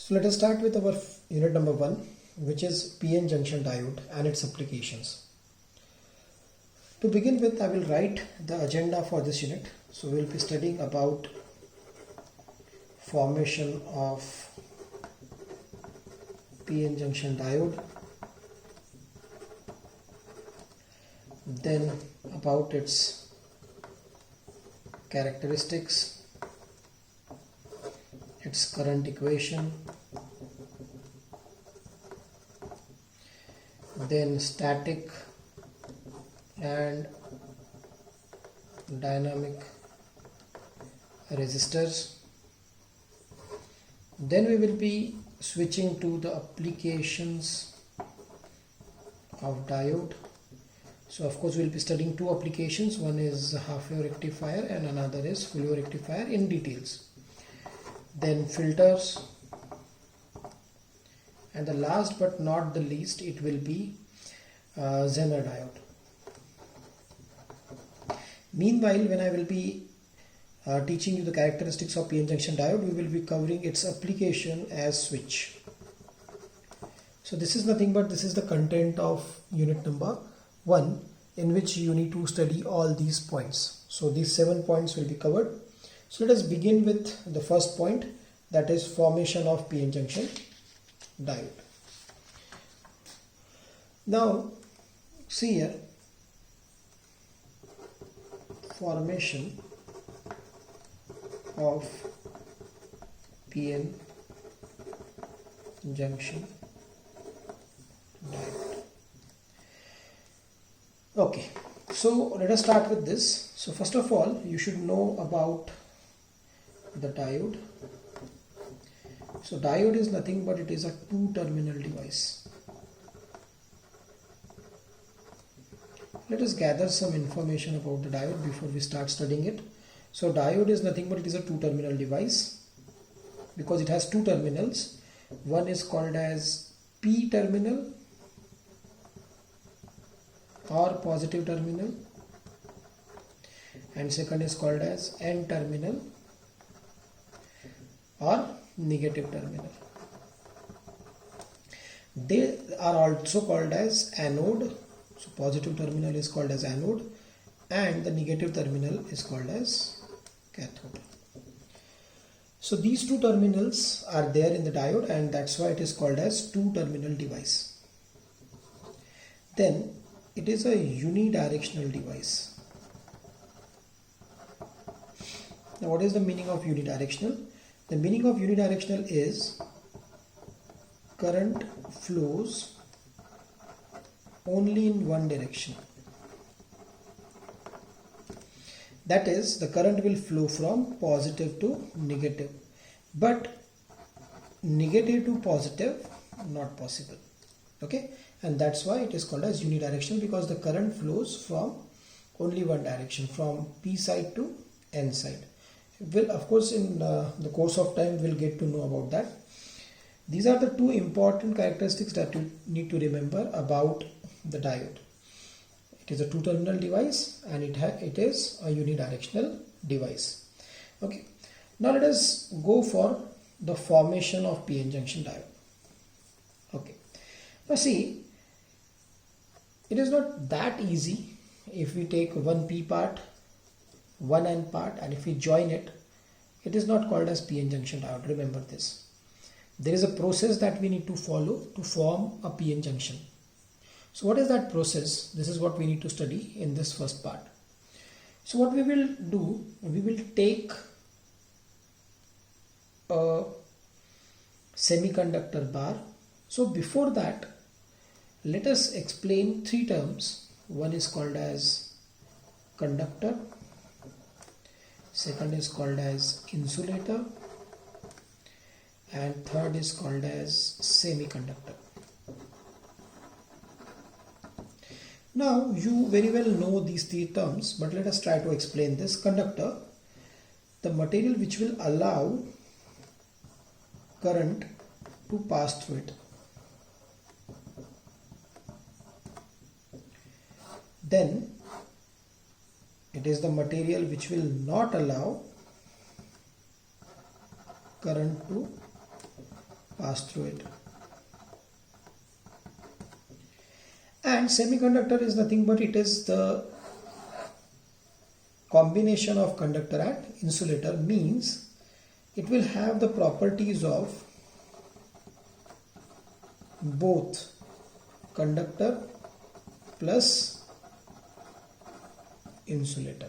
So let us start with our unit number 1, which is PN junction diode and its applications. To begin with, I will write the agenda for this unit. So we will be studying about formation of PN junction diode, then about its characteristics, its current equation, then static and dynamic resistors. Then we will be switching to the applications of diode. So of course we will be studying two applications. One is half wave rectifier and another is full wave rectifier in details. Then filters, and the last but not the least, it will be Zener diode. Meanwhile, when I will be teaching you the characteristics of PN junction diode, we will be covering its application as switch. So this is nothing but this is the content of unit number 1, in which you need to study all these points. So these 7 points will be covered. So let us begin with the first point, that is formation of PN junction diode. Now see here, formation of PN junction diode. Okay, so let us start with this. So first of all, you should know about the diode. So diode is nothing but it is a two-terminal device. Let us gather some information about the diode before we start studying it. So diode is nothing but it is a two-terminal device because it has two terminals. One is called as P terminal or positive terminal, and second is called as N terminal or negative terminal. They are also called as anode. So positive terminal is called as anode and the negative terminal is called as cathode. So these two terminals are there in the diode, and that's why it is called as two-terminal device. Then it is a unidirectional device. Now what is the meaning of unidirectional? The meaning of unidirectional is current flows only in one direction. That is, the current will flow from positive to negative, but negative to positive not possible. Okay, and that's why it is called as unidirectional, because the current flows from only one direction, from P side to N side. Well, of course, in the course of time we'll get to know about that. These are the two important characteristics that you need to remember about the diode. It is a two-terminal device and it is a unidirectional device. Okay, now let us go for the formation of PN junction diode. Okay, now see, it is not that easy. If we take one P part, one N part, and if we join it, it is not called as PN junction diode. Remember this. There is a process that we need to follow to form a PN junction. So what is that process? This is what we need to study in this first part. So what we will do, we will take a semiconductor bar. So before that, let us explain three terms. One is called as conductor, second is called as insulator, and third is called as semiconductor. Now you very well know these three terms, but let us try to explain this. Conductor, the material which will allow current to pass through it. Then it is the material which will not allow current to pass through it. And semiconductor is nothing but it is the combination of conductor and insulator, means it will have the properties of both conductor plus insulator.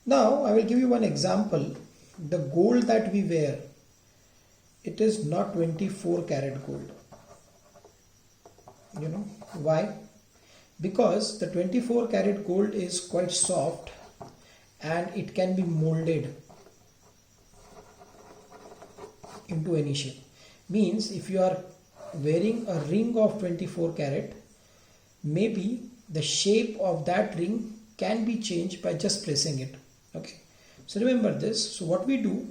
Now I will give you one example. The gold that we wear, it is not 24 karat gold. You know why? Because the 24 karat gold is quite soft and it can be molded into any shape. Means if you are wearing a ring of 24 karat, maybe the shape of that ring can be changed by just pressing it. Okay, so remember this. So what we do,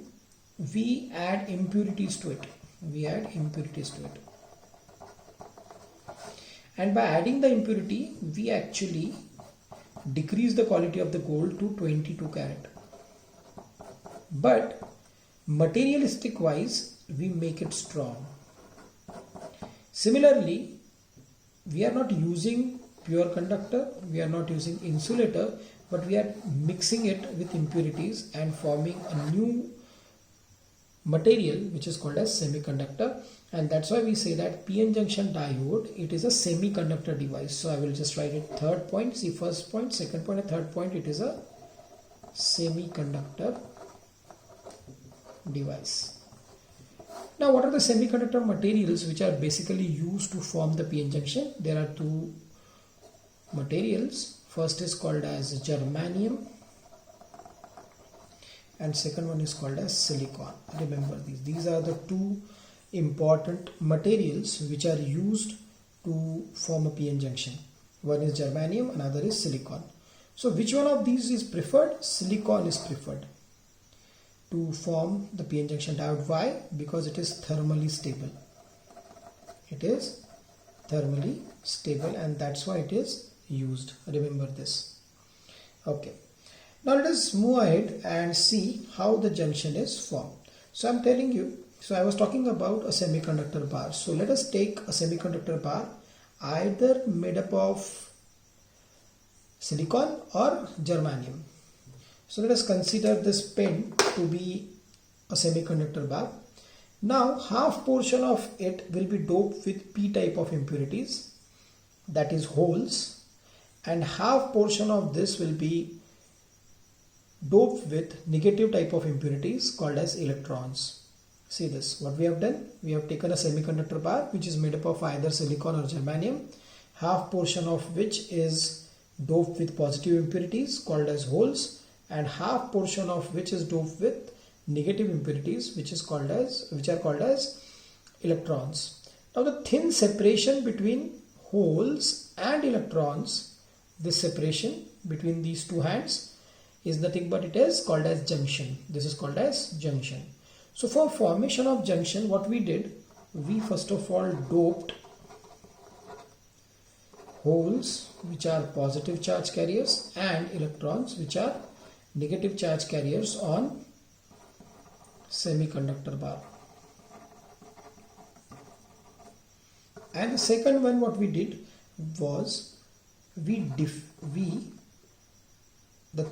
we add impurities to it. And by adding the impurity, we actually decrease the quality of the gold to 22 karat. But materialistic wise, we make it strong. Similarly, we are not using pure conductor, we are not using insulator, but we are mixing it with impurities and forming a new material which is called as semiconductor. And that's why we say that PN junction diode, it is a semiconductor device. So I will just write it third point. See, first point, second point and third point, it is a semiconductor device. Now what are the semiconductor materials which are basically used to form the PN junction? There are two materials. First is called as germanium and second one is called as silicon. Remember these are the two important materials which are used to form a PN junction. One is germanium, another is silicon. So which one of these is preferred? Silicon is preferred to form the PN junction diode. Why? Because it is thermally stable. It is thermally stable and that's why it is used. Remember this. Okay. Now let us move ahead and see how the junction is formed. So I'm telling you, so I was talking about a semiconductor bar. So let us take a semiconductor bar either made up of silicon or germanium. So let us consider this pin to be a semiconductor bar. Now half portion of it will be doped with P type of impurities, that is holes, and half portion of this will be doped with negative type of impurities called as electrons. See this, what we have done, we have taken a semiconductor bar which is made up of either silicon or germanium, half portion of which is doped with positive impurities called as holes, and half portion of which is doped with negative impurities which are called as electrons. Now the thin separation between holes and electrons, this separation between these two hands is nothing but it is called as junction. This is called as junction. So for formation of junction, what we did, we first of all doped holes which are positive charge carriers and electrons which are negative charge carriers on semiconductor bar. And the second one what we did was the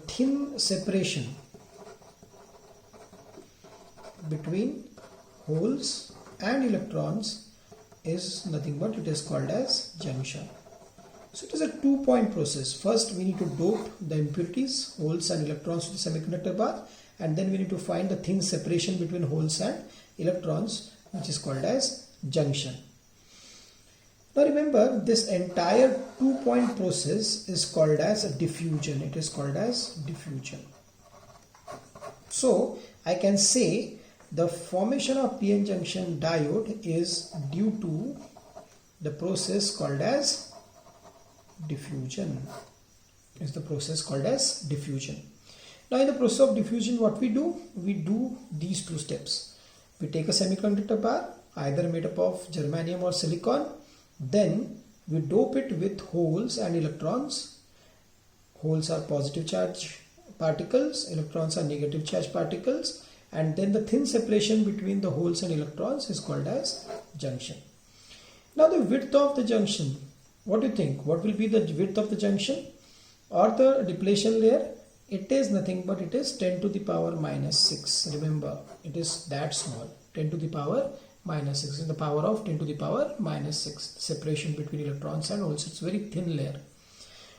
thin separation between holes and electrons is nothing but it is called as junction. So it is a two-point process. First we need to dope the impurities, holes and electrons to the semiconductor bar, and then we need to find the thin separation between holes and electrons which is called as junction. Now remember, this entire two-point process is called as diffusion. It is called as diffusion. So I can say the formation of PN junction diode is due to the process called as diffusion. Is the process called as diffusion. Now in the process of diffusion, what we do these two steps. We take a semiconductor bar either made up of germanium or silicon, then we dope it with holes and electrons. Holes are positive charge particles, electrons are negative charge particles, and then the thin separation between the holes and electrons is called as junction. Now the width of the junction, what do you think? What will be the width of the junction or the depletion layer? It is nothing but it is 10 to the power minus 6. Remember, it is that small, 10 to the power minus 6 in the power of 10 to the power minus 6. Separation between electrons and holes, it's very thin layer.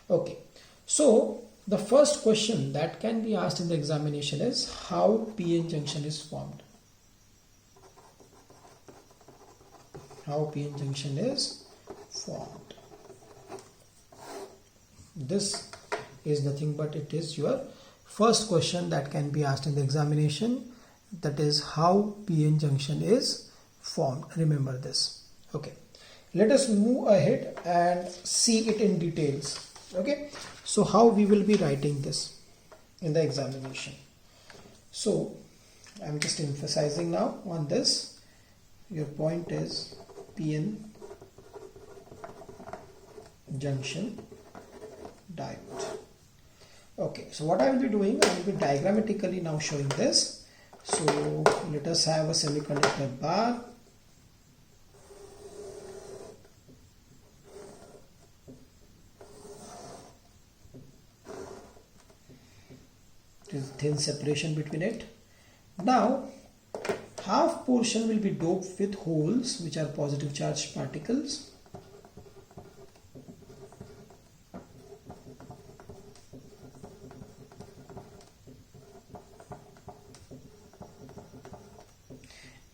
Okay, so the first question that can be asked in the examination is how p-n junction is formed. How p-n junction is formed. This is nothing but it is your first question that can be asked in the examination, that is how p-n junction is formed. Remember this. Okay, let us move ahead and see it in details. Okay, so how we will be writing this in the examination. So I'm just emphasizing now on this. Your point is p-n junction diode. Okay, so what I will be doing, I will be diagrammatically now showing this. So let us have a semiconductor bar. Thin separation between it. Now half portion will be doped with holes which are positive charged particles,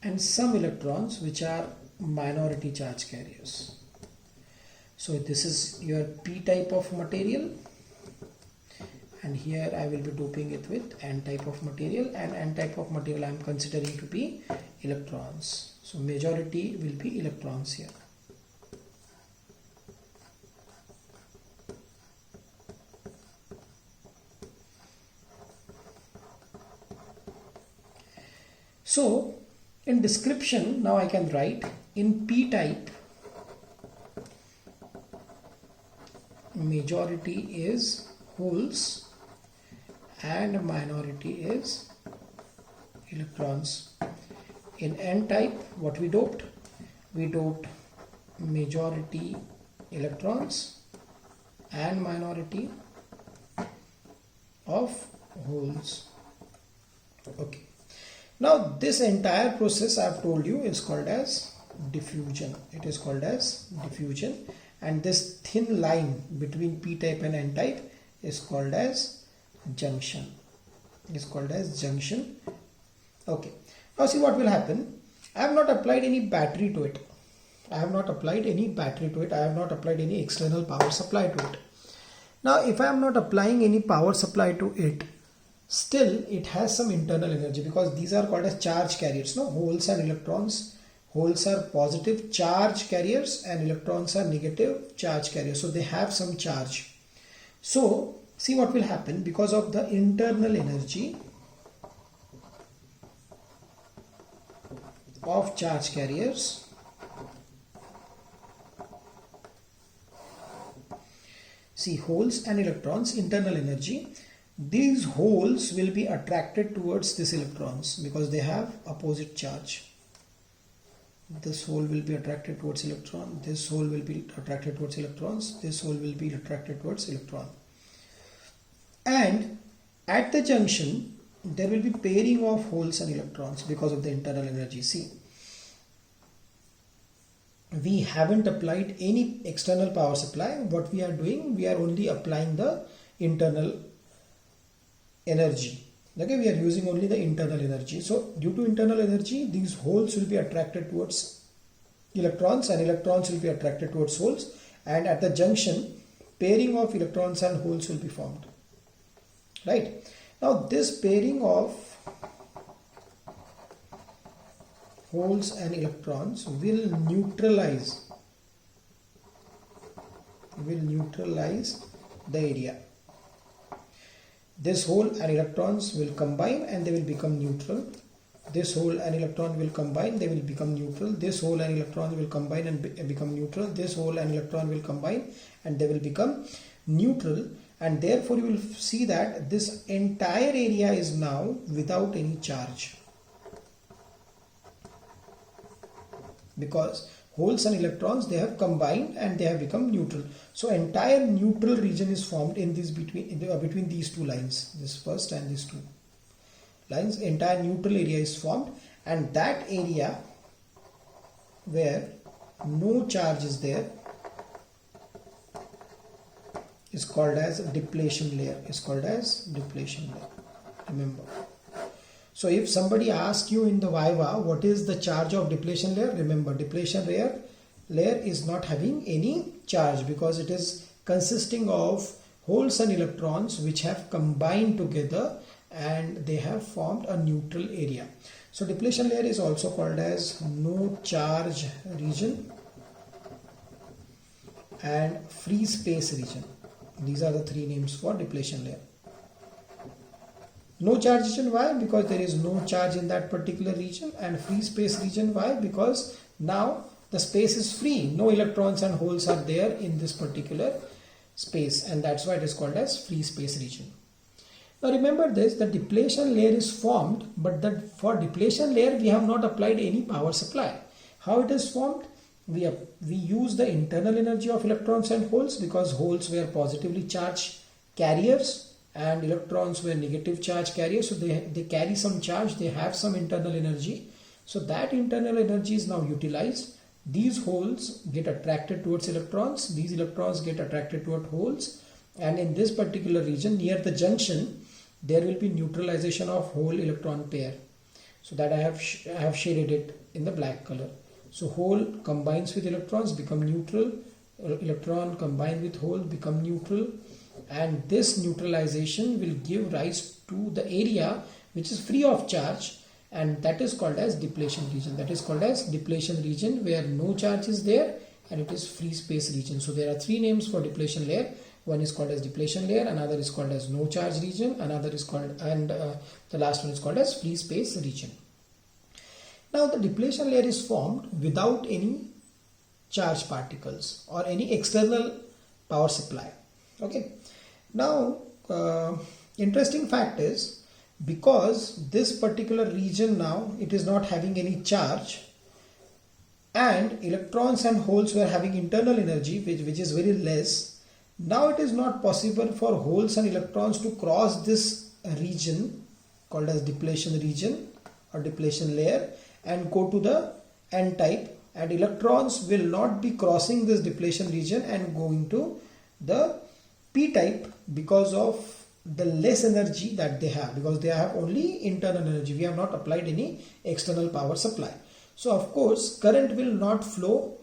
and some electrons which are minority charge carriers. So this is your p type of material, and here I will be doping it with n type of material, and n type of material I am considering to be electrons. So majority will be electrons here. So in description now I can write in p type majority is holes and minority is electrons. In n type, what we doped? We doped majority electrons and minority of holes. Okay. Now this entire process I have told you is called as diffusion. It is called as diffusion, and this thin line between p type and n type is called as junction. Is called as junction. Okay, now see what will happen. I have not applied any battery to it. I have not applied any battery to it. I have not applied any external power supply to it. Now if I am not applying any power supply to it, still it has some internal energy, because these are called as charge carriers. No, holes and electrons. Holes are positive charge carriers and electrons are negative charge carriers. So they have some charge. So see what will happen because of the internal energy of charge carriers. See, holes and electrons, internal energy. These holes will be attracted towards these electrons because they have opposite charge. This hole will be attracted towards electron. This hole will be attracted towards electrons. This hole will be attracted towards electron. And at the junction, there will be pairing of holes and electrons because of the internal energy. See, we haven't applied any external power supply. What we are doing, we are only applying the internal energy. Okay, we are using only the internal energy. So due to internal energy, these holes will be attracted towards electrons and electrons will be attracted towards holes, and at the junction, pairing of electrons and holes will be formed. Right. Now this pairing of holes and electrons will neutralize the area. This hole and electrons will combine and they will become neutral. This hole and electron will combine, they will become neutral. This hole and electron will combine and become neutral. This hole and electron will combine and they will become neutral. And therefore you will see that this entire area is now without any charge. because holes and electrons, they have combined and they have become neutral. So entire neutral region is formed in this between these two lines, this first and these two lines. Entire neutral area is formed, and that area where no charge is there is called as depletion layer. Remember. So if somebody asks you in the Viva what is the charge of depletion layer, remember depletion layer is not having any charge because it is consisting of holes and electrons which have combined together and they have formed a neutral area. So depletion layer is also called as no charge region and free space region. These are the three names for depletion layer. No charge region, why? Because there is no charge in that particular region. And free space region, why? Because now the space is free. No electrons and holes are there in this particular space, and that's why it is called as free space region. Now remember this, the depletion layer is formed, but for depletion layer we have not applied any power supply. How it is formed? We use the internal energy of electrons and holes, because holes were positively charged carriers and electrons were negative charge carriers, so they carry some charge, they have some internal energy. So that internal energy is now utilized. These holes get attracted towards electrons, these electrons get attracted toward holes, and in this particular region near the junction there will be neutralization of hole electron pair. So that I have shaded it in the black color. So hole combines with electrons, become neutral, electron combined with hole become neutral, and this neutralization will give rise to the area which is free of charge, and that is called as depletion region. That is called as depletion region, where no charge is there and it is free space region. So there are three names for depletion layer. One is called as depletion layer, another is called as no charge region, another is called, and the last one is called as free space region. Now the depletion layer is formed without any charge particles or any external power supply. Okay. Now interesting fact is, because this particular region now it is not having any charge, and electrons and holes were having internal energy which is very less, now it is not possible for holes and electrons to cross this region called as depletion region or depletion layer and go to the n-type, and electrons will not be crossing this depletion region and going to the p-type because of the less energy that they have, because they have only internal energy. We have not applied any external power supply. So of course current will not flow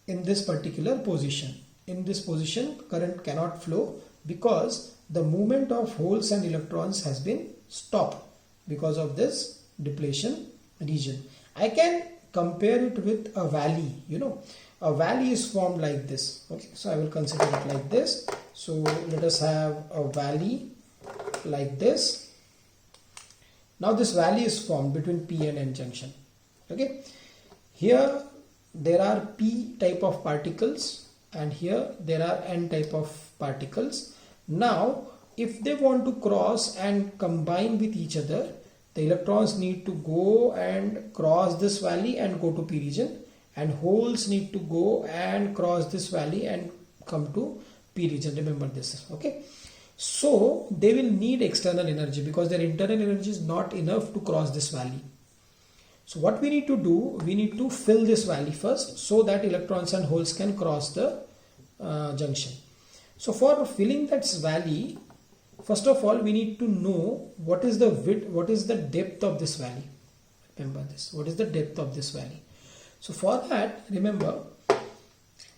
in this particular position. In this position current cannot flow because the movement of holes and electrons has been stopped because of this depletion region. I can compare it with a valley. A valley is formed like this. Okay, so I will consider it like this. So let us have a valley like this. Now this valley is formed between P and N junction. Okay, here there are P type of particles and here there are N type of particles. Now if they want to cross and combine with each other, the electrons need to go and cross this valley and go to P region, and holes need to go and cross this valley and come to P region. Remember this. Okay, so they will need external energy because their internal energy is not enough to cross this valley. So what we need to do, we need to fill this valley first so that electrons and holes can cross the junction. So for filling that valley, first of all we need to know what is the width, what is the depth of this valley. Remember this, what is the depth of this valley. So for that, remember,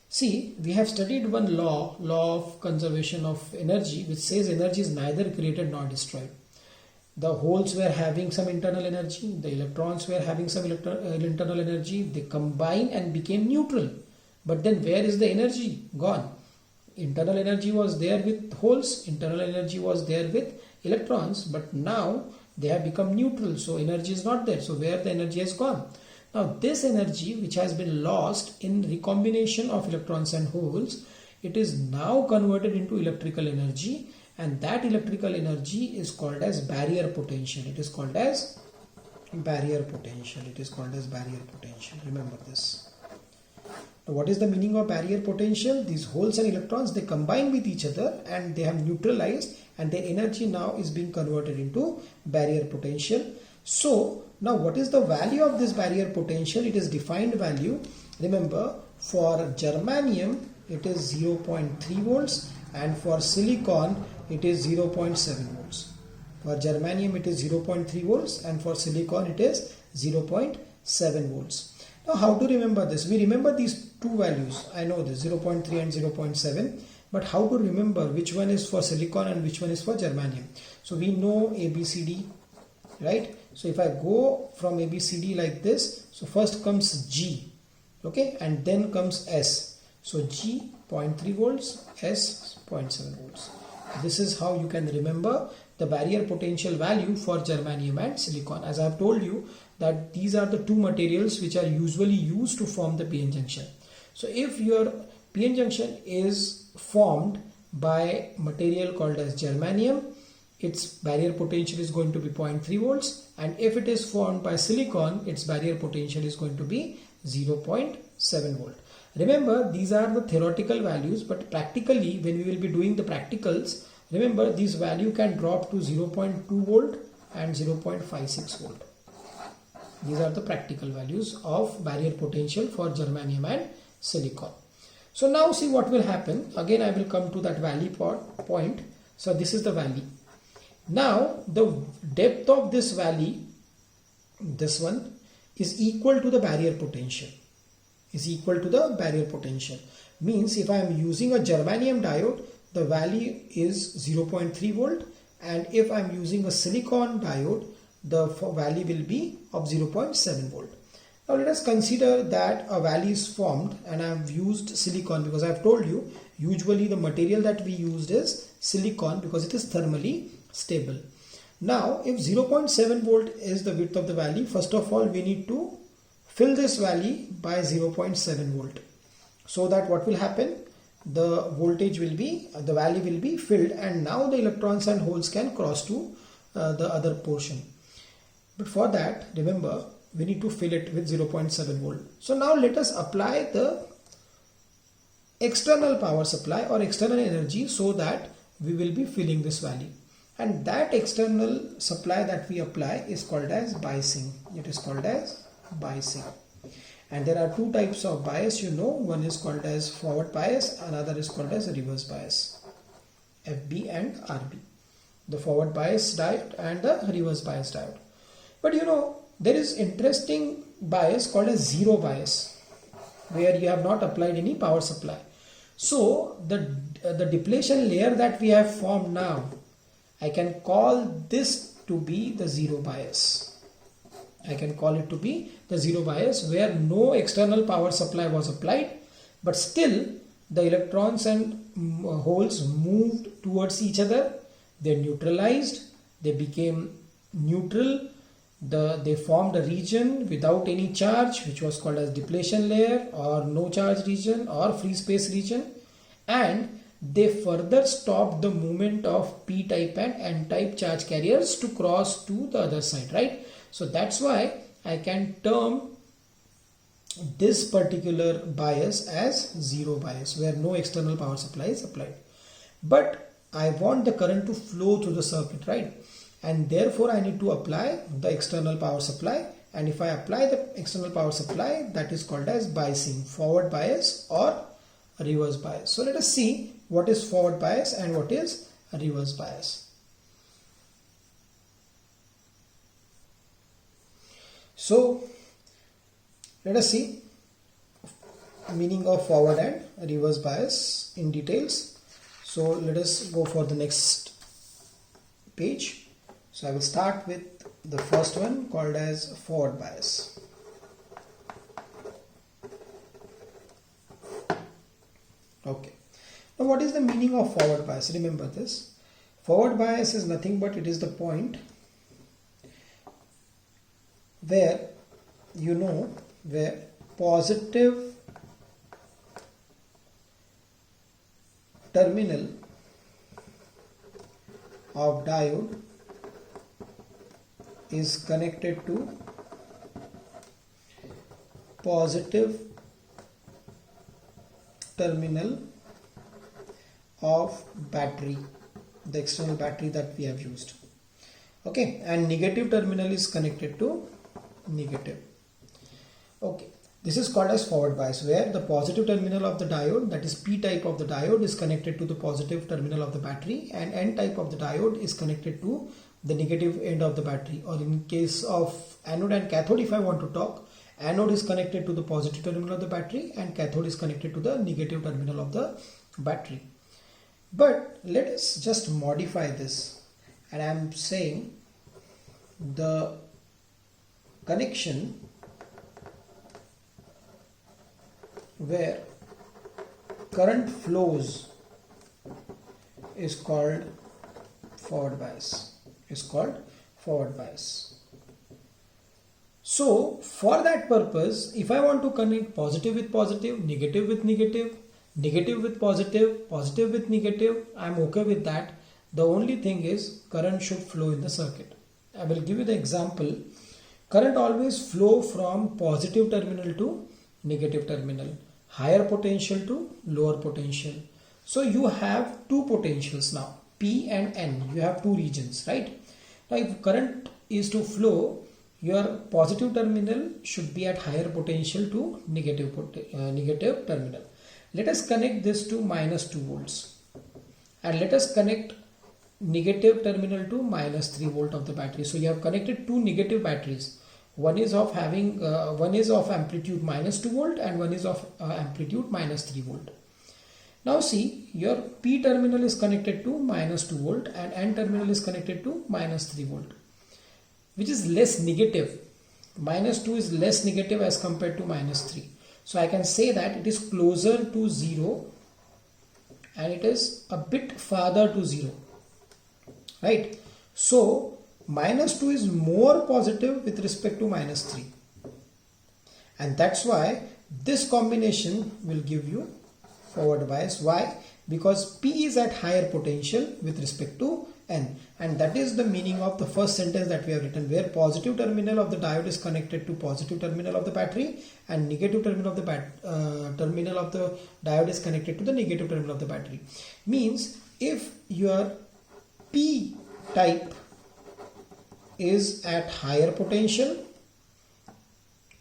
see, we have studied one law of conservation of energy, which says energy is neither created nor destroyed. The holes were having some internal energy, the electrons were having some internal energy, they combined and became neutral. But then where is the energy? Gone. Internal energy was there with holes, internal energy was there with electrons, but now they have become neutral, so energy is not there. So where the energy has gone? Now this energy which has been lost in recombination of electrons and holes, it is now converted into electrical energy, and that electrical energy is called as barrier potential. It is called as barrier potential. It is called as barrier potential. Remember this. Now, what is the meaning of barrier potential? These holes and electrons, they combine with each other and they have neutralized, and their energy now is being converted into barrier potential. So now what is the value of this barrier potential? It is defined value. Remember, for germanium it is 0.3 volts and for silicon it is 0.7 volts. For germanium it is 0.3 volts and for silicon it is 0.7 volts. Now how to remember this? We remember these two values. I know this 0.3 and 0.7, but how to remember which one is for silicon and which one is for germanium? So we know ABCD, right? So if I go from ABCD like this, so first comes G, okay, and then comes S. So G 0.3 volts, S 0.7 volts. This is how you can remember the barrier potential value for germanium and silicon. As I have told you that these are the two materials which are usually used to form the PN junction. So if your PN junction is formed by material called as germanium, its barrier potential is going to be 0.3 volts, and if it is formed by silicon, its barrier potential is going to be 0.7 volt. Remember, these are the theoretical values, but practically when we will be doing the practicals, remember this value can drop to 0.2 volt and 0.56 volt. These are the practical values of barrier potential for germanium and silicon. So now see what will happen. Again I will come to that valley point. So this is the valley. Now the depth of this valley, this one, is equal to the barrier potential. Means if I am using a germanium diode, the value is 0.3 volt, and if I am using a silicon diode, the value will be of 0.7 volt. Now let us consider that a valley is formed and I have used silicon because I have told you usually the material that we used is silicon because it is thermally stable. Now if 0.7 volt is the width of the valley, first of all we need to fill this valley by 0.7 volt, so that what will happen, the voltage will be, the valley will be filled, and now the electrons and holes can cross to the other portion. But for that, remember, we need to fill it with 0.7 volt. So now let us apply the external power supply or external energy so that we will be filling this valley. And that external supply that we apply is called as biasing. It is called as biasing. And there are two types of bias, you know. One is called as forward bias, another is called as reverse bias. FB and RB. The forward bias diode and the reverse bias diode. But you know, there is interesting bias called as zero bias, where you have not applied any power supply. So the depletion layer that we have formed now, I can call this to be the zero bias. I can call it to be the zero bias, where no external power supply was applied, but still the electrons and holes moved towards each other. They neutralized, they became neutral, they formed a region without any charge, which was called as depletion layer, or no charge region, or free space region, and they further stopped the movement of p-type and n-type charge carriers to cross to the other side, right? So that's why I can term this particular bias as zero bias, where no external power supply is applied. But I want the current to flow through the circuit, right? And therefore I need to apply the external power supply. And if I apply the external power supply, that is called as biasing, forward bias or reverse bias. So let us see what is forward bias and what is reverse bias. So let us see meaning of forward and reverse bias in details. So let us go for the next page. So I will start with the first one called as forward bias. Okay. Now what is the meaning of forward bias? Remember this. Forward bias is nothing but it is the point where, you know, where positive terminal of diode is connected to positive terminal of battery, the external battery that we have used. Okay, and negative terminal is connected to negative. Okay, this is called as forward bias, where the positive terminal of the diode, that is P type of the diode, is connected to the positive terminal of the battery, and N type of the diode is connected to the negative end of the battery. Or in case of anode and cathode, if I want to talk, anode is connected to the positive terminal of the battery and cathode is connected to the negative terminal of the battery. But let us just modify this, and I am saying the connection where current flows is called forward bias, So for that purpose, if I want to connect positive with positive, negative with negative, negative with positive, positive with negative, I am okay with that. The only thing is current should flow in the circuit. I will give you the example. Current always flow from positive terminal to negative terminal, higher potential to lower potential. So you have two potentials now, P and N. You have two regions, right? Now if current is to flow, your positive terminal should be at higher potential to negative terminal. Let us connect this to minus 2 volts, and let us connect negative terminal to minus 3 volt of the battery. So you have connected two negative batteries. One is of amplitude minus 2 volt and one is of amplitude minus 3 volt. Now see, your P terminal is connected to minus 2 volt and N terminal is connected to minus 3 volt. Which is less negative. Minus 2 is less negative as compared to minus 3. So I can say that it is closer to 0 and it is a bit farther to 0. Right? So minus 2 is more positive with respect to minus 3. And that's why this combination will give you forward bias. Why? Because P is at higher potential with respect to N, and that is the meaning of the first sentence that we have written, where positive terminal of the diode is connected to positive terminal of the battery and negative terminal of the diode is connected to the negative terminal of the battery. Means if your P type is at higher potential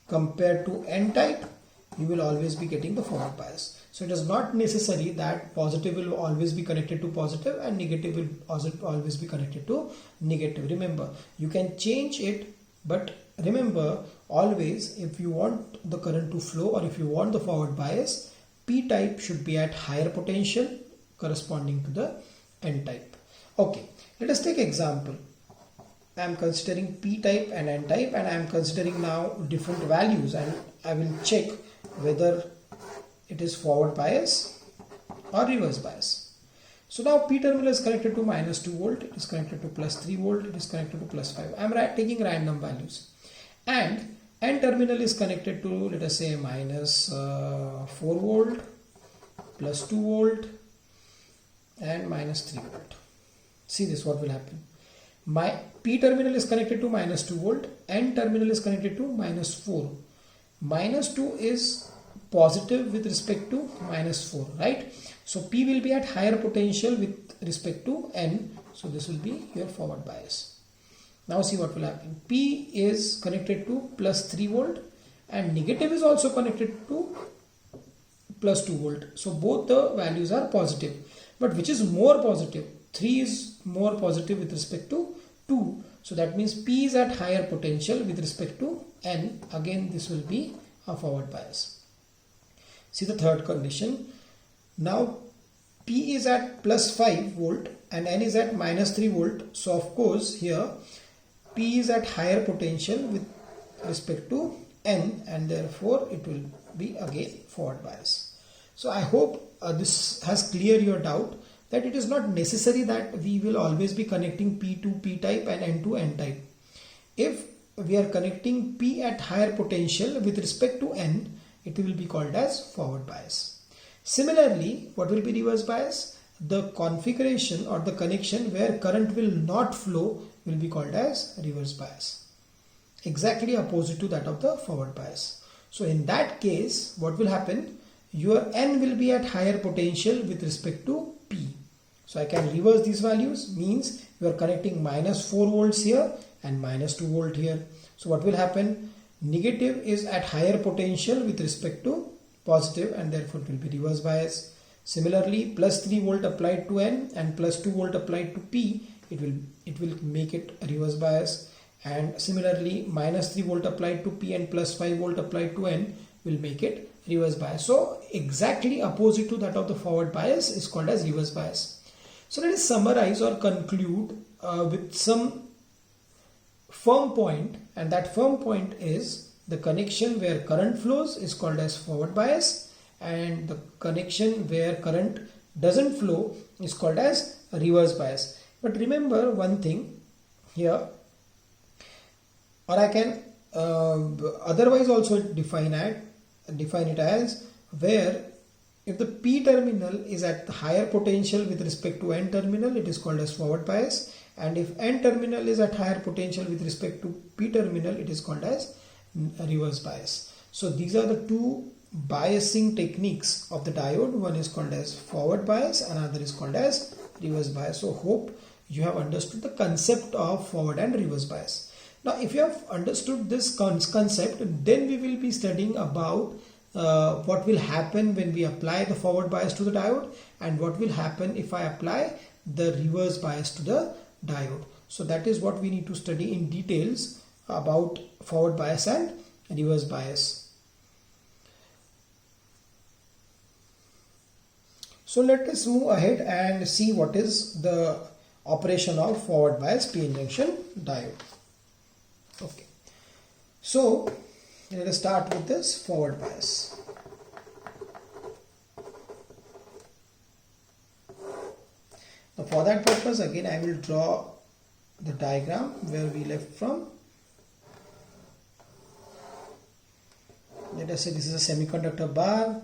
compared to N type, you will always be getting the forward bias. So it is not necessary that positive will always be connected to positive and negative will always be connected to negative. Remember, you can change it, but remember always, if you want the current to flow or if you want the forward bias, P type should be at higher potential corresponding to the N type. Okay, let us take example. I am considering P type and N type, and I am considering now different values, and I will check whether it is forward bias or reverse bias. So now P terminal is connected to minus 2 volt, it is connected to plus 3 volt, it is connected to plus 5. I am taking random values. And N terminal is connected to, let us say, minus 4 volt, plus 2 volt and minus 3 volt. See this, what will happen. My P terminal is connected to minus 2 volt, N terminal is connected to minus 4. Minus 2 is positive with respect to minus 4, right? So P will be at higher potential with respect to N. So this will be your forward bias. Now see what will happen. P is connected to plus 3 volt and negative is also connected to plus 2 volt. So both the values are positive. But which is more positive? 3 is more positive with respect to 2. So that means P is at higher potential with respect to N. Again, this will be a forward bias. See the third condition. Now P is at plus 5 volt and N is at minus 3 volt. So of course here P is at higher potential with respect to N, and therefore it will be again forward bias. So I hope this has cleared your doubt that it is not necessary that we will always be connecting P to P type and N to N type. If we are connecting P at higher potential with respect to N, it will be called as forward bias. Similarly, what will be reverse bias? The configuration or the connection where current will not flow will be called as reverse bias. Exactly opposite to that of the forward bias. So in that case, what will happen? your N will be at higher potential with respect to P. So I can reverse these values, means you are connecting minus 4 volts here and minus 2 volt here. So what will happen? Negative is at higher potential with respect to positive, and therefore it will be reverse bias. Similarly, plus 3 volt applied to N and plus 2 volt applied to P, it will make it a reverse bias. And similarly, minus 3 volt applied to P and plus 5 volt applied to N will make it reverse bias. So exactly opposite to that of the forward bias is called as reverse bias. So let us summarize or conclude with some firm point, and that firm point is the connection where current flows is called as forward bias, and the connection where current doesn't flow is called as reverse bias. But remember one thing here, or I can otherwise also define it as where if the P terminal is at the higher potential with respect to N terminal, it is called as forward bias, and if N terminal is at higher potential with respect to P terminal, it is called as reverse bias. So these are the two biasing techniques of the diode. One is called as forward bias, another is called as reverse bias. So hope you have understood the concept of forward and reverse bias. Now if you have understood this concept, then we will be studying about what will happen when we apply the forward bias to the diode, and what will happen if I apply the reverse bias to the diode. So that is what we need to study in details about forward bias and reverse bias. So let us move ahead and see what is the operation of forward bias PN junction diode. Okay, so let us start with this forward bias. Now for that purpose, again I will draw the diagram where we left from. Let us say this is a semiconductor bar.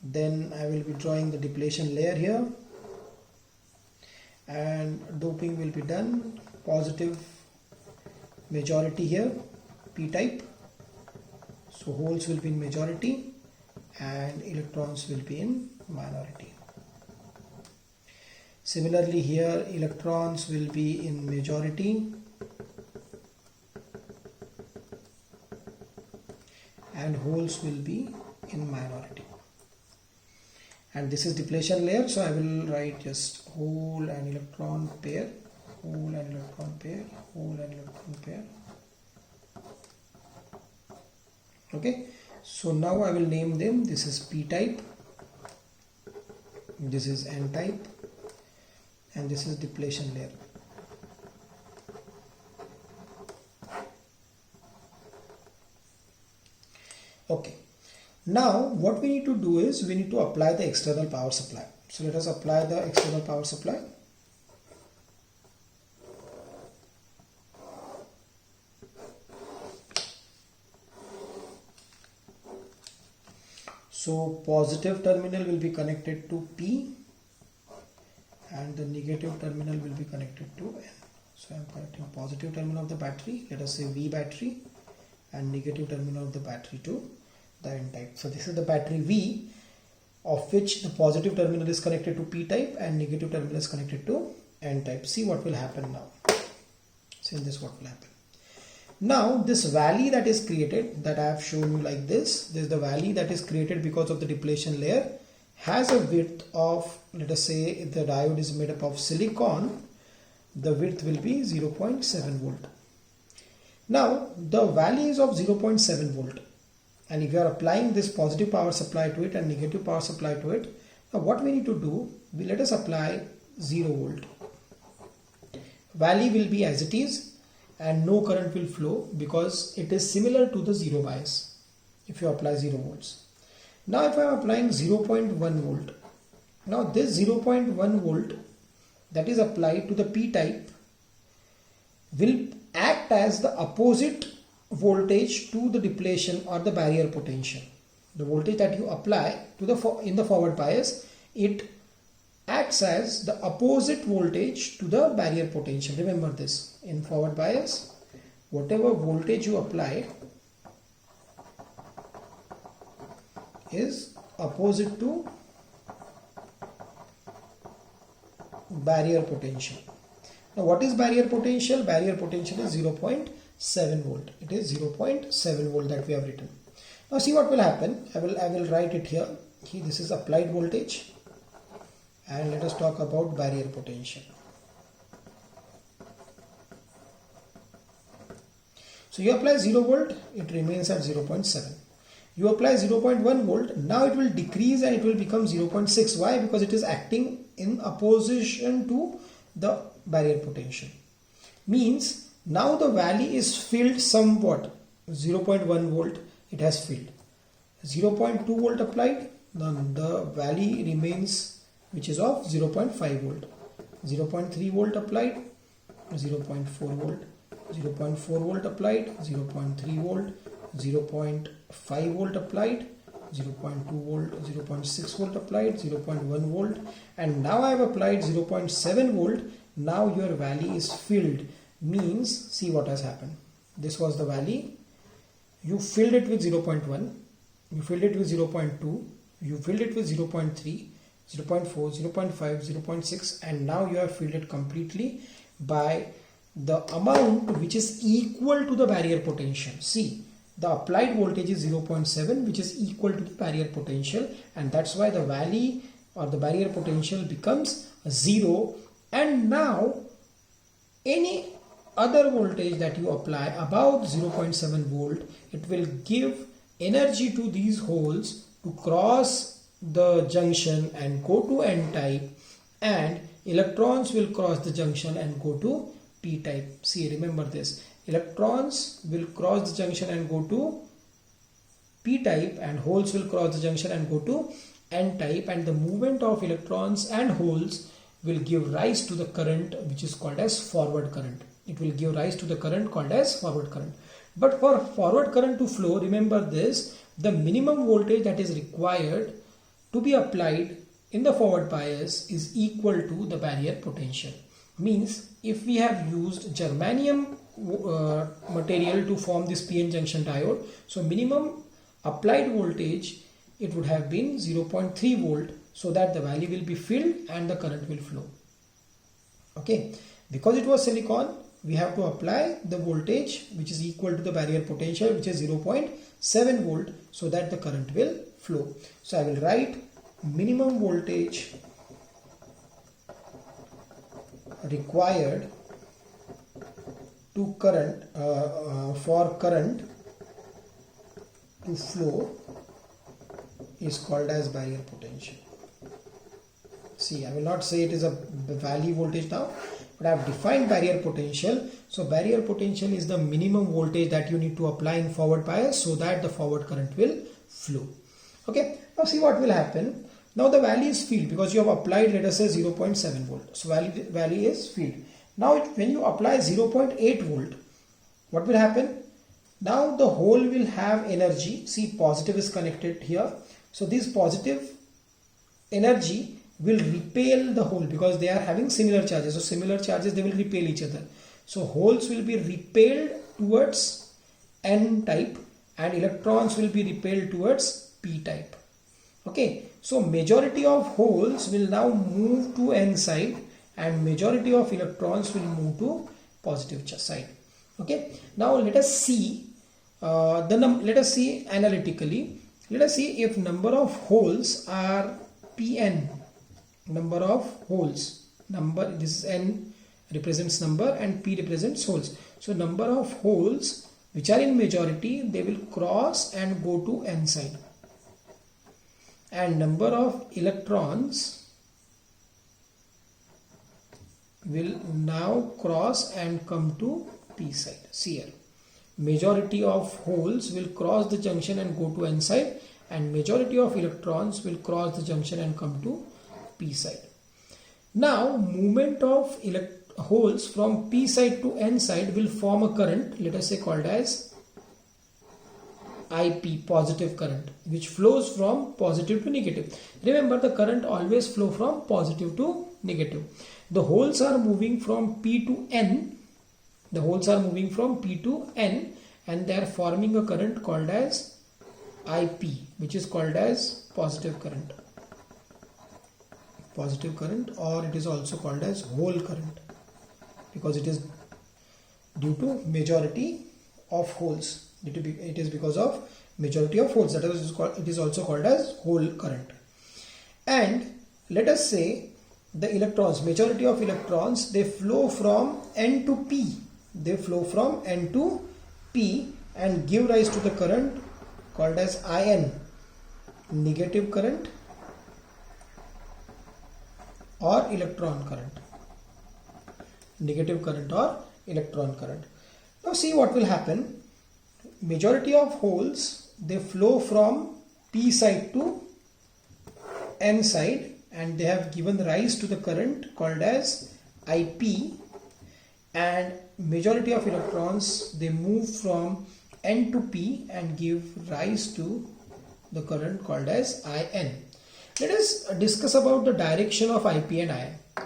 Then I will be drawing the depletion layer here, and doping will be done. Positive majority here, p-type. So holes will be in majority and electrons will be in minority. Similarly here, electrons will be in majority and holes will be in minority. And this is depletion layer, so I will write just hole and electron pair, hole and electron pair, hole and electron pair. Okay, so now I will name them. This is p-type, this is n-type, and this is depletion layer. Okay, now what we need to do is we need to apply the external power supply. So let us apply the external power supply. So positive terminal will be connected to P and the negative terminal will be connected to N. So I am connecting positive terminal of the battery, let us say V battery, and negative terminal of the battery to the N type. So this is the battery V, of which the positive terminal is connected to P type and negative terminal is connected to N type. See what will happen now. See in this what will happen. Now this valley that is created, that I have shown you like this is the valley that is created because of the depletion layer, has a width of, let us say if the diode is made up of silicon, the width will be 0.7 volt. Now the value is of 0.7 volt, and if you are applying this positive power supply to it and negative power supply to it, now what we need to do, let us apply 0 volt. Value will be as it is and no current will flow because it is similar to the zero bias if you apply 0 volts. Now if I am applying 0.1 volt, now this 0.1 volt that is applied to the P type will act as the opposite voltage to the depletion or the barrier potential. The voltage that you apply to in the forward bias, it acts as the opposite voltage to the barrier potential. Remember this, in forward bias, whatever voltage you apply is opposite to barrier potential. Now what is barrier potential? Barrier potential is 0.7 volt. It is 0.7 volt that we have written. Now see what will happen. I will write it here. This is applied voltage, and let us talk about barrier potential. So you apply 0 volt, it remains at 0.7. You apply 0.1 volt, now it will decrease and it will become 0.6. Why? Because it is acting in opposition to the barrier potential. Means now the valley is filled somewhat. 0.1 volt it has filled. 0.2 volt applied, then the valley remains, which is of 0.5 volt. 0.3 volt applied, 0.4 volt. 0.4 volt applied, 0.3 volt, 0.5 volt applied, 0.2 volt, 0.6 volt applied, 0.1 volt, and now I have applied 0.7 volt. Now your valley is filled. Means, see what has happened. This was the valley. You filled it with 0.1, you filled it with 0.2, you filled it with 0.3, 0.4, 0.5, 0.6, and now you have filled it completely by the amount which is equal to the barrier potential. See, the applied voltage is 0.7, which is equal to the barrier potential, and that's why the valley or the barrier potential becomes 0. And now any other voltage that you apply above 0.7 volt, it will give energy to these holes to cross the junction and go to n-type, and electrons will cross the junction and go to p-type. See, remember this. Electrons will cross the junction and go to p-type, and holes will cross the junction and go to n-type, and the movement of electrons and holes will give rise to the current which is called as forward current. It will give rise to the current called as forward current. But for forward current to flow, remember this, the minimum voltage that is required to be applied in the forward bias is equal to the barrier potential. Means if we have used germanium material to form this PN junction diode, so minimum applied voltage, it would have been 0.3 volt, so that the valley will be filled and the current will flow. Okay, because it was silicon, we have to apply the voltage which is equal to the barrier potential, which is 0.7 volt, so that the current will flow. So I will write minimum voltage required to current for current to flow is called as barrier potential. See, I will not say it is a valley voltage now, but I have defined barrier potential. So barrier potential is the minimum voltage that you need to apply in forward bias so that the forward current will flow. Okay, now see what will happen. Now the valley is filled because you have applied, let us say, 0.7 volt. So valley is filled. Now when you apply 0.8 volt, what will happen? Now the hole will have energy. See, positive is connected here. So this positive energy will repel the hole because they are having similar charges. So similar charges, they will repel each other. So holes will be repelled towards n-type and electrons will be repelled towards p-type. Okay, so majority of holes will now move to n side and majority of electrons will move to positive side. Okay, now let us see let us see analytically. Let us see if number of holes are Pn. Number of holes, this is n represents number and p represents holes. So number of holes which are in majority, they will cross and go to n side, and number of electrons will now cross and come to p side. See here, majority of holes will cross the junction and go to n side, and majority of electrons will cross the junction and come to p side. Now movement of holes from p side to n side will form a current, let us say called as IP, positive current, which flows from positive to negative. Remember, the current always flow from positive to negative. The holes are moving from p to n. The holes are moving from p to n and they are forming a current called as IP, which is called as positive current, or it is also called as hole current, because it is due to majority of holes. It is because of majority of holes, that is it is also called as hole current. And let us say the electrons, majority of electrons, they flow from N to P. They flow from N to P and give rise to the current called as IN, negative current or electron current. Negative current or electron current. Now see what will happen. Majority of holes, they flow from P side to N side, and they have given rise to the current called as IP, and majority of electrons, they move from N to P and give rise to the current called as IN. Let us discuss about the direction of IP and IN.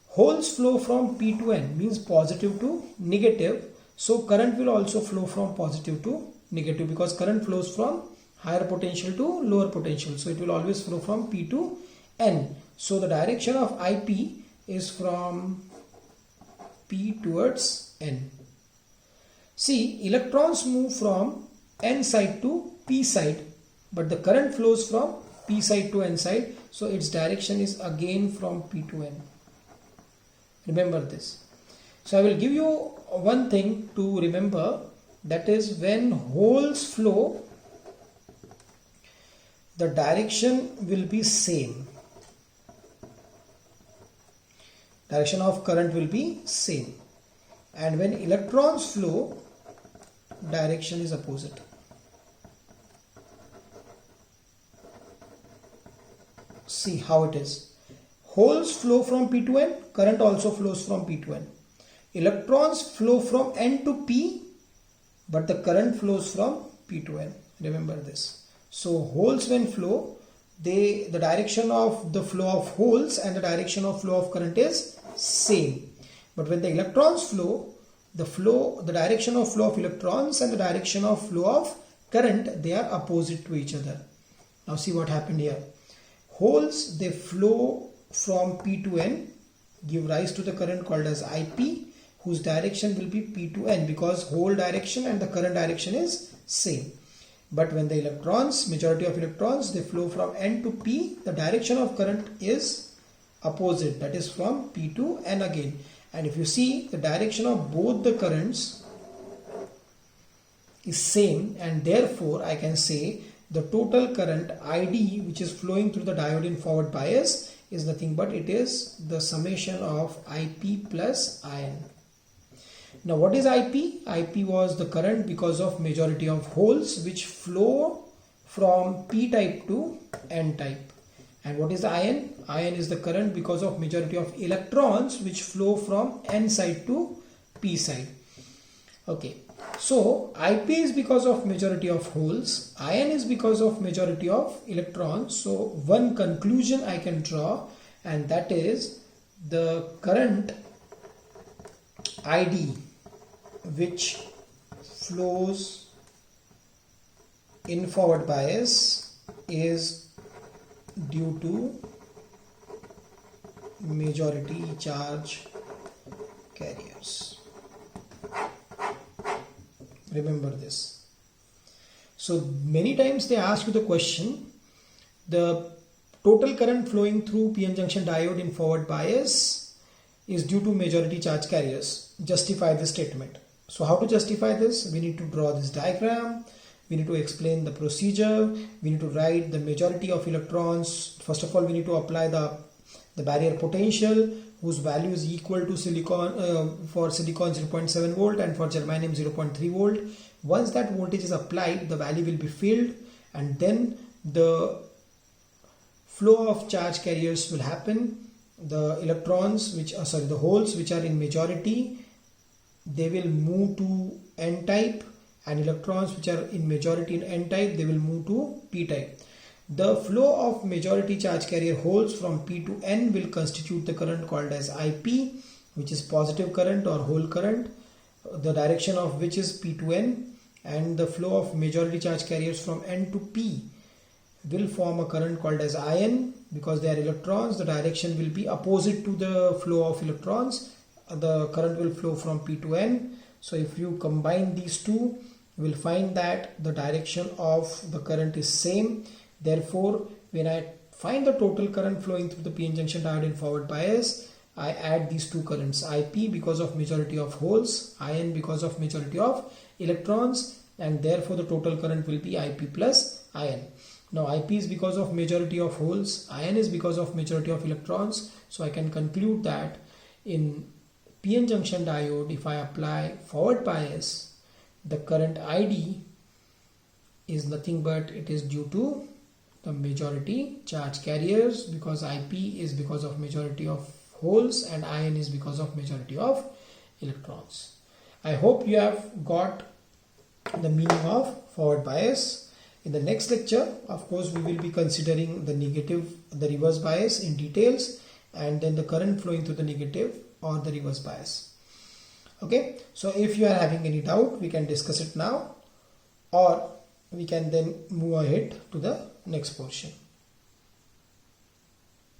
Holes flow from P to N, means positive to negative, so current will also flow from positive to negative, because current flows from higher potential to lower potential, so it will always flow from P to N. So the direction of IP is from P towards N. See, electrons move from N side to P side, but the current flows from P side to N side, so its direction is again from P to N. Remember this. So I will give you one thing to remember, that is, when holes flow, the direction will be same. Direction of current will be same. And when electrons flow, direction is opposite. See how it is. Holes flow from P to N, current also flows from P to N. Electrons flow from N to P, but the current flows from P to N. Remember this. So holes when flow, the direction of the flow of holes and the direction of flow of current is same. But when the electrons flow, the direction of flow of electrons and the direction of flow of current, they are opposite to each other. Now see what happened here. Holes, they flow from P to N, give rise to the current called as IP, whose direction will be P to N, because hole direction and the current direction is same. But when the electrons, majority of electrons, they flow from N to P, the direction of current is opposite, that is from P to N again. And if you see, the direction of both the currents is same, and therefore I can say the total current ID which is flowing through the diode in forward bias is nothing but it is the summation of IP plus IN. Now what is IP? IP was the current because of majority of holes which flow from P type to N type. And what is the IN? IN is the current because of majority of electrons which flow from N side to P side. Okay, so IP is because of majority of holes, IN is because of majority of electrons. So one conclusion I can draw, and that is the current ID which flows in forward bias is due to majority charge carriers. Remember this. So many times they ask you the question, the total current flowing through PN junction diode in forward bias is due to majority charge carriers. Justify this statement. So how to justify this? We need to draw this diagram. We need to explain the procedure. We need to write the majority of electrons. First of all, we need to apply the barrier potential, whose value is equal to silicon for silicon 0.7 volt and for germanium 0.3 volt. Once that voltage is applied, the value will be filled, and then the flow of charge carriers will happen. The electrons the holes which are in majority, they will move to N type, and electrons which are in majority in N type, they will move to P type. The flow of majority charge carrier holes from P to N will constitute the current called as IP, which is positive current or hole current, the direction of which is P to N, and the flow of majority charge carriers from N to P will form a current called as IN. Because they are electrons, the direction will be opposite to the flow of electrons. The current will flow from P to N. So if you combine these two, you will find that the direction of the current is same. Therefore, when I find the total current flowing through the PN junction diode in forward bias, I add these two currents, IP because of majority of holes, IN because of majority of electrons, and therefore the total current will be IP plus IN. Now IP is because of majority of holes, IN is because of majority of electrons. So I can conclude that in PN junction diode, if I apply forward bias, the current ID is nothing but it is due to the majority charge carriers, because IP is because of majority of holes and IN is because of majority of electrons. I hope you have got the meaning of forward bias. In the next lecture, of course, we will be considering the reverse bias in details, and then the current flowing through the negative or the reverse bias. Okay, so if you are having any doubt, we can discuss it now, or we can then move ahead to the next portion.